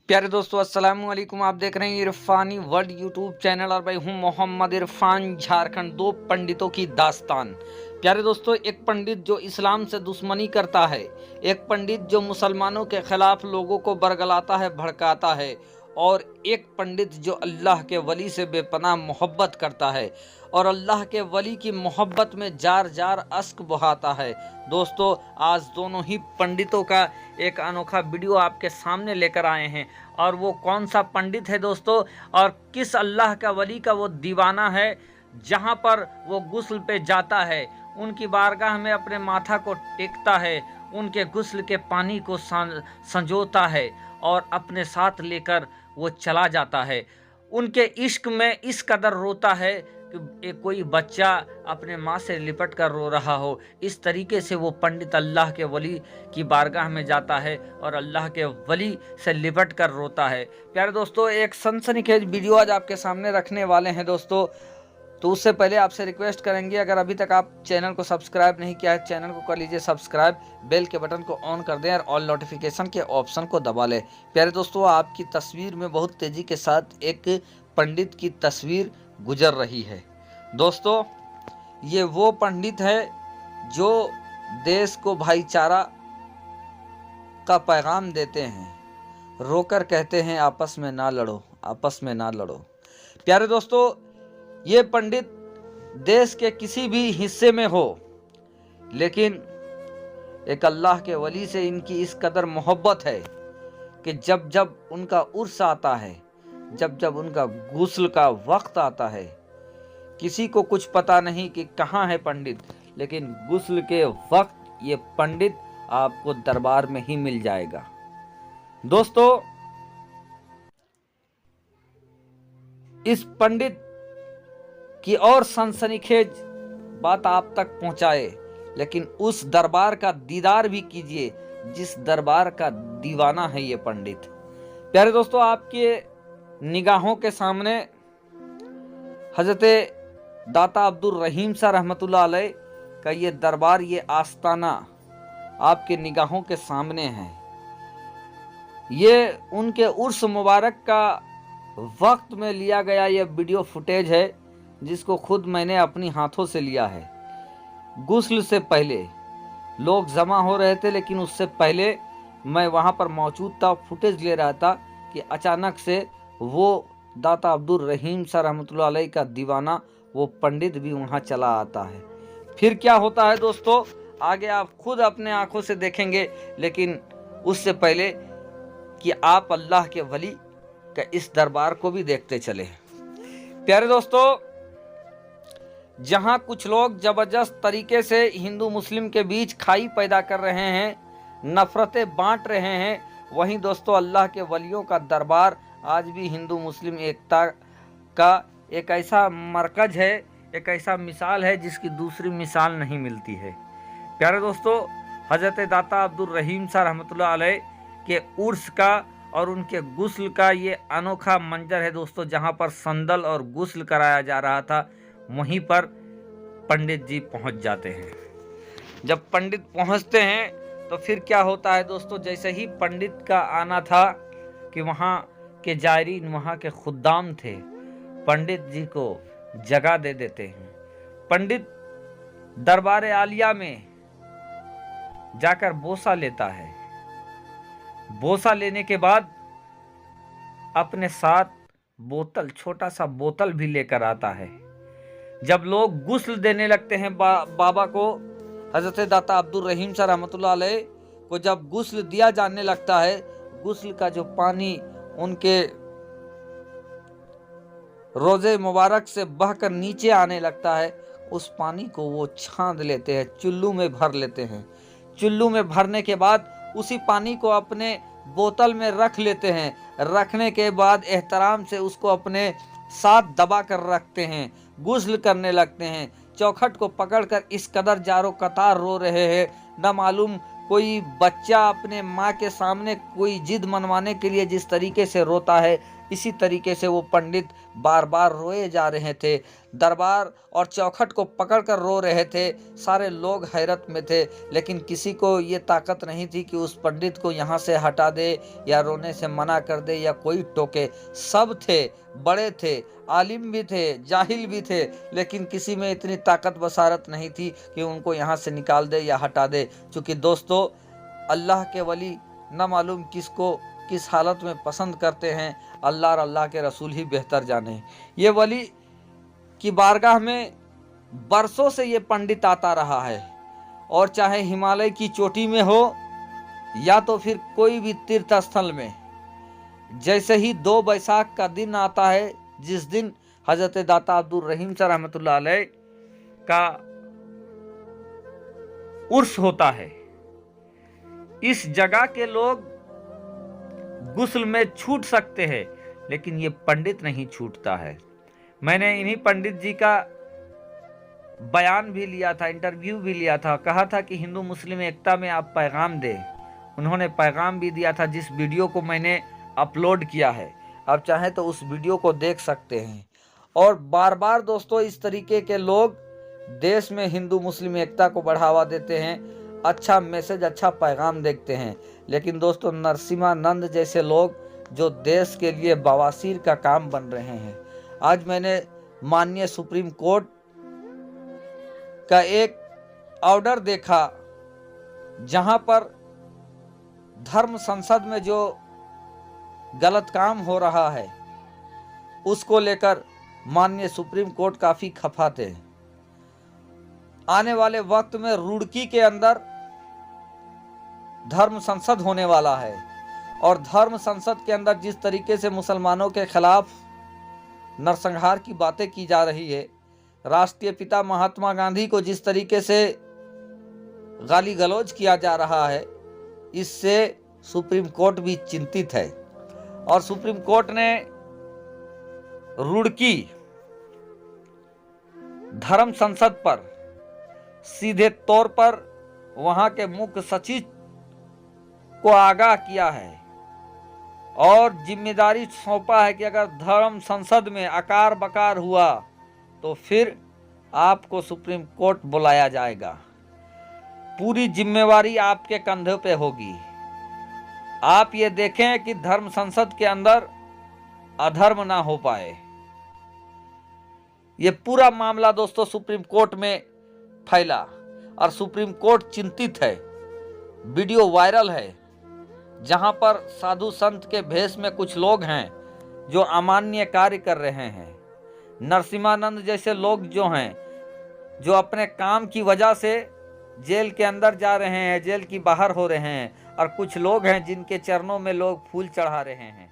प्यारे दोस्तों अस्सलाम वालेकुम। आप देख रहे हैं इरफानी वर्ल्ड यूट्यूब चैनल और मैं हूं मोहम्मद इरफान। झारखंड, दो पंडितों की दास्तान। प्यारे दोस्तों, एक पंडित जो इस्लाम से दुश्मनी करता है, एक पंडित जो मुसलमानों के खिलाफ लोगों को बरगलाता है, भड़काता है, और एक पंडित जो अल्लाह के वली से बेपनाह मोहब्बत करता है और अल्लाह के वली की मोहब्बत में जार जार अश्क बहाता है। दोस्तों, आज दोनों ही पंडितों का एक अनोखा वीडियो आपके सामने लेकर आए हैं। और वो कौन सा पंडित है दोस्तों, और किस अल्लाह का वली का वो दीवाना है, जहाँ पर वो गुस्ल पे जाता है, उनकी बारगाह में अपने माथा को टेकता है, उनके गुस्ल के पानी को संजोता है और अपने साथ लेकर वो चला जाता है। उनके इश्क में इस कदर रोता है कि कोई बच्चा अपने माँ से लिपट कर रो रहा हो। इस तरीके से वो पंडित अल्लाह के वली की बारगाह में जाता है और अल्लाह के वली से लिपट कर रोता है। प्यारे दोस्तों, एक सनसनीखेज वीडियो आज आपके सामने रखने वाले हैं दोस्तों। तो उससे पहले आपसे रिक्वेस्ट करेंगे, अगर अभी तक आप चैनल को सब्सक्राइब नहीं किया है, चैनल को कर लीजिए सब्सक्राइब, बेल के बटन को ऑन कर दें और ऑल नोटिफिकेशन के ऑप्शन को दबा लें। प्यारे दोस्तों, आपकी तस्वीर में बहुत तेज़ी के साथ एक पंडित की तस्वीर गुजर रही है। दोस्तों, ये वो पंडित है जो देश को भाईचारा का पैगाम देते हैं, रोकर कहते हैं आपस में ना लड़ो, आपस में ना लड़ो। प्यारे दोस्तों, ये पंडित देश के किसी भी हिस्से में हो, लेकिन एक अल्लाह के वली से इनकी इस कदर मोहब्बत है कि जब जब उनका उर्स आता है, जब जब उनका गुस्ल का वक्त आता है, किसी को कुछ पता नहीं कि कहाँ है पंडित, लेकिन गुस्ल के वक्त ये पंडित आपको दरबार में ही मिल जाएगा। दोस्तों, इस पंडित की और सनसनीखेज बात आप तक पहुंचाए, लेकिन उस दरबार का दीदार भी कीजिए जिस दरबार का दीवाना है ये पंडित। प्यारे दोस्तों, आपके निगाहों के सामने हजरत दाता अब्दुल रहीम शाह रहमतुल्लाह अलैह का ये दरबार, ये आस्ताना आपके निगाहों के सामने है। ये उनके उर्स मुबारक का वक्त में लिया गया ये वीडियो फुटेज है, जिसको खुद मैंने अपनी हाथों से लिया है। गुस्ल से पहले लोग जमा हो रहे थे, लेकिन उससे पहले मैं वहाँ पर मौजूद था, फुटेज ले रहा था कि अचानक से वो दाता अब्दुल रहीम शाह रहमतुल्लाह अलैह का दीवाना, वो पंडित भी वहाँ चला आता है। फिर क्या होता है दोस्तों, आगे आप खुद अपने आंखों से देखेंगे, लेकिन उससे पहले कि आप अल्लाह के वली का इस दरबार को भी देखते चले। प्यारे दोस्तों, जहां कुछ लोग जबरदस्त तरीके से हिंदू मुस्लिम के बीच खाई पैदा कर रहे हैं, नफरतें बांट रहे हैं, वहीं दोस्तों अल्लाह के वलियों का दरबार आज भी हिंदू मुस्लिम एकता का एक ऐसा मरकज है, एक ऐसा मिसाल है जिसकी दूसरी मिसाल नहीं मिलती है। प्यारे दोस्तों, हजरत दाता अब्दुल रहीम शाह रहमतुल्लाह अलैह के उर्स का और उनके गुस्ल का ये अनोखा मंजर है दोस्तों। जहाँ पर संदल और गुस्ल कराया जा रहा था, वहीं पर पंडित जी पहुंच जाते हैं। जब पंडित पहुंचते हैं तो फिर क्या होता है दोस्तों, जैसे ही पंडित का आना था कि वहाँ के जायरीन, वहाँ के खुद्दाम थे, पंडित जी को जगह दे देते हैं। पंडित दरबार आलिया में जाकर बोसा लेता है। बोसा लेने के बाद अपने साथ बोतल, छोटा सा बोतल भी लेकर आता है। जब लोग गुस्ल देने लगते हैं बाबा को, हजरत दाता अब्दुल रहीम शाह रहमतुल्लाह अलैह को जब गुस्ल दिया जाने लगता है, गुस्ल का जो पानी उनके रोजे मुबारक से बहकर नीचे आने लगता है, उस पानी को वो छान लेते हैं, चुल्लू में भर लेते हैं। चुल्लू में भरने के बाद उसी पानी को अपने बोतल में रख लेते हैं। रखने के बाद एहतराम से उसको अपने साथ दबा कर रखते हैं, गुस्ल करने लगते हैं। चौखट को पकड़कर इस कदर जारो कतार रो रहे हैं, न मालूम कोई बच्चा अपने माँ के सामने कोई जिद मनवाने के लिए जिस तरीके से रोता है, इसी तरीके से वो पंडित बार बार रोए जा रहे थे, दरबार और चौखट को पकड़कर रो रहे थे। सारे लोग हैरत में थे, लेकिन किसी को ये ताकत नहीं थी कि उस पंडित को यहाँ से हटा दे या रोने से मना कर दे या कोई टोके। सब थे, बड़े थे, आलिम भी थे, जाहिल भी थे, लेकिन किसी में इतनी ताकत बसारत नहीं थी कि उनको यहाँ से निकाल दे या हटा दे। चूँकि दोस्तों, अल्लाह के वली न मालूम किसको किस हालत में पसंद करते हैं, अल्लाह और अल्लाह के रसूल ही बेहतर जाने। ये वली की बारगाह में बरसों से ये पंडित आता रहा है, और चाहे हिमालय की चोटी में हो या तो फिर कोई भी तीर्थ स्थल में, जैसे ही 2 बैसाख का दिन आता है, जिस दिन हजरत दाता अब्दुल रहीम शाह रहमतुल्लाह अलैह का उर्स होता है, इस जगह के लोग गुस्ल में छूट सकते हैं, लेकिन ये पंडित नहीं छूटता है। मैंने इन्हीं पंडित जी का बयान भी लिया था, इंटरव्यू भी लिया था, कहा था कि हिंदू मुस्लिम एकता में आप पैगाम दें। उन्होंने पैगाम भी दिया था, जिस वीडियो को मैंने अपलोड किया है। आप चाहें तो उस वीडियो को देख सकते हैं। और बार बार दोस्तों, इस तरीके के लोग देश में हिंदू मुस्लिम एकता को बढ़ावा देते हैं, अच्छा मैसेज, अच्छा पैगाम देखते हैं। लेकिन दोस्तों, नरसिम्हानंद जैसे लोग जो देश के लिए बवासीर का काम बन रहे हैं। आज मैंने माननीय सुप्रीम कोर्ट का एक ऑर्डर देखा, जहां पर धर्म संसद में जो गलत काम हो रहा है उसको लेकर माननीय सुप्रीम कोर्ट काफी खफा थे। आने वाले वक्त में रुड़की के अंदर धर्म संसद होने वाला है, और धर्म संसद के अंदर जिस तरीके से मुसलमानों के खिलाफ नरसंहार की बातें की जा रही है, राष्ट्रीय पिता महात्मा गांधी को जिस तरीके से गाली गलौज किया जा रहा है, इससे सुप्रीम कोर्ट भी चिंतित है। और सुप्रीम कोर्ट ने रुड़की धर्म संसद पर सीधे तौर पर वहां के मुख्य सचिव को आगाह किया है और जिम्मेदारी सौंपा है कि अगर धर्म संसद में आकार बकार हुआ तो फिर आपको सुप्रीम कोर्ट बुलाया जाएगा। पूरी जिम्मेवारी आपके कंधों पे होगी। आप ये देखें कि धर्म संसद के अंदर अधर्म ना हो पाए। ये पूरा मामला दोस्तों सुप्रीम कोर्ट में फैला और सुप्रीम कोर्ट चिंतित है। वीडियो वायरल है, जहां पर साधु संत के भेष में कुछ लोग हैं जो अमानवीय कार्य कर रहे हैं। नरसिम्हानंद जैसे लोग जो हैं, जो अपने काम की वजह से जेल के अंदर जा रहे हैं, जेल की बाहर हो रहे हैं, और कुछ लोग हैं जिनके चरणों में लोग फूल चढ़ा रहे हैं।